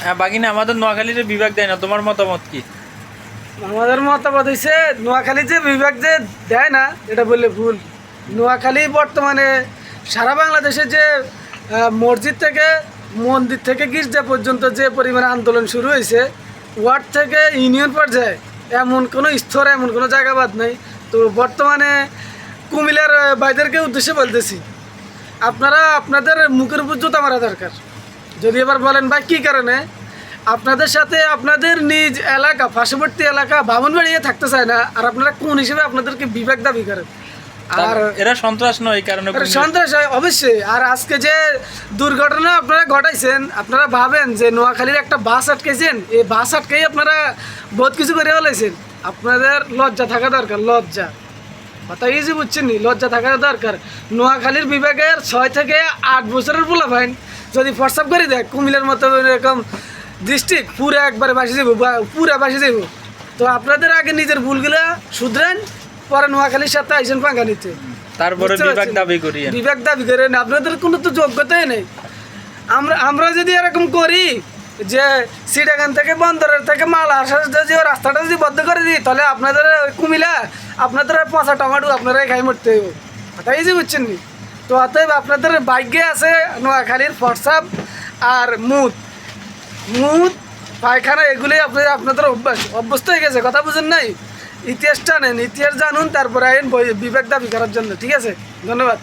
হ্যাঁ বাগিনা, আমাদের নোয়াখালীর বিভাগ দেয় না, তোমার মতামত কি? আমাদের মতামত হচ্ছে নোয়াখালী যে বিভাগ যে দেয় না এটা বললে ভুল। নোয়াখালী বর্তমানে সারা বাংলাদেশে যে মসজিদ থেকে মন্দির থেকে গির্জা পর্যন্ত যে পরিমাণে আন্দোলন শুরু হয়েছে, ওয়ার্ড থেকে ইউনিয়ন পর্যায়ে এমন কোনো স্তর এমন কোনো জায়গা বাদ নেই। তো বর্তমানে কুমিল্লার ভাইদেরকে উদ্দেশ্যে বলতেছি, আপনারা আপনাদের মুখের উপর জুতা মারা দরকার। যদি এবার বলেন ভাই কী কারণে আপনাদের সাথে আপনাদের নিজ এলাকা পার্শ্ববর্তী এলাকা বামনবাড়িয়ে থাকতে চায় না, আর আপনারা কোন হিসেবে আপনাদেরকে বিবেক দাবি করেন? আর এরা সন্ত্রাস নয় এই কারণে? সন্ত্রাস হয় অবশ্যই। আর আজকে যে দুর্ঘটনা আপনারা ঘটাইছেন, আপনারা ভাবেন যে নোয়াখালীর একটা বাস আটকেছেন, এই বাস আটকেই আপনারা বহুত কিছু করে ফেলাইছেন। আপনাদের লজ্জা থাকা দরকার, লজ্জা। কথা ইজি বুঝছেন নি? লজ্জা থাকা দরকার। নোয়াখালীর বিভাগের 6 থেকে 8 বছরের পোলা ফাইন যদি ফর্সাপ করে দেয় কুমিল্লার মতো এরকম ডিস্ট্রিক্ট পুরো একবারে বাসি যাব, পুরা বাসি যাব। তো আপনাদের আগে নিজের ভুলগুলা শুধরেন, পরে নোয়াখালীর সাথে আইসেন পাঙ্গা নিতে। তারপরে বিভাগ দাবি করি, বিভাগ দাবি করেন। আপনাদের কোনো তো যোগ্যতাই নেই। আমরা যদি এরকম করি যে সিটাগান থেকে বন্দরের থেকে মাল আসার যদি রাস্তাটা যদি বন্ধ করে দিই, তাহলে আপনাদের কুমিল্লা আপনাদের পচা টমাটো আপনারাই খাই মরতে হইব। তাই যে বুঝছেন নি? তো অতএব আপনাদের ভাগ্যে আছে নোয়াখালীর ফরসাপ আর মুদ পায়খানা, এগুলোই আপনাদের অভ্যস্ত হয়ে গেছে। কথা বুঝেন নাই? ইতিহাসটা নেন, ইতিহাস জানুন, তারপরে আইন বিবেক দাবি করার জন্য। ঠিক আছে, ধন্যবাদ।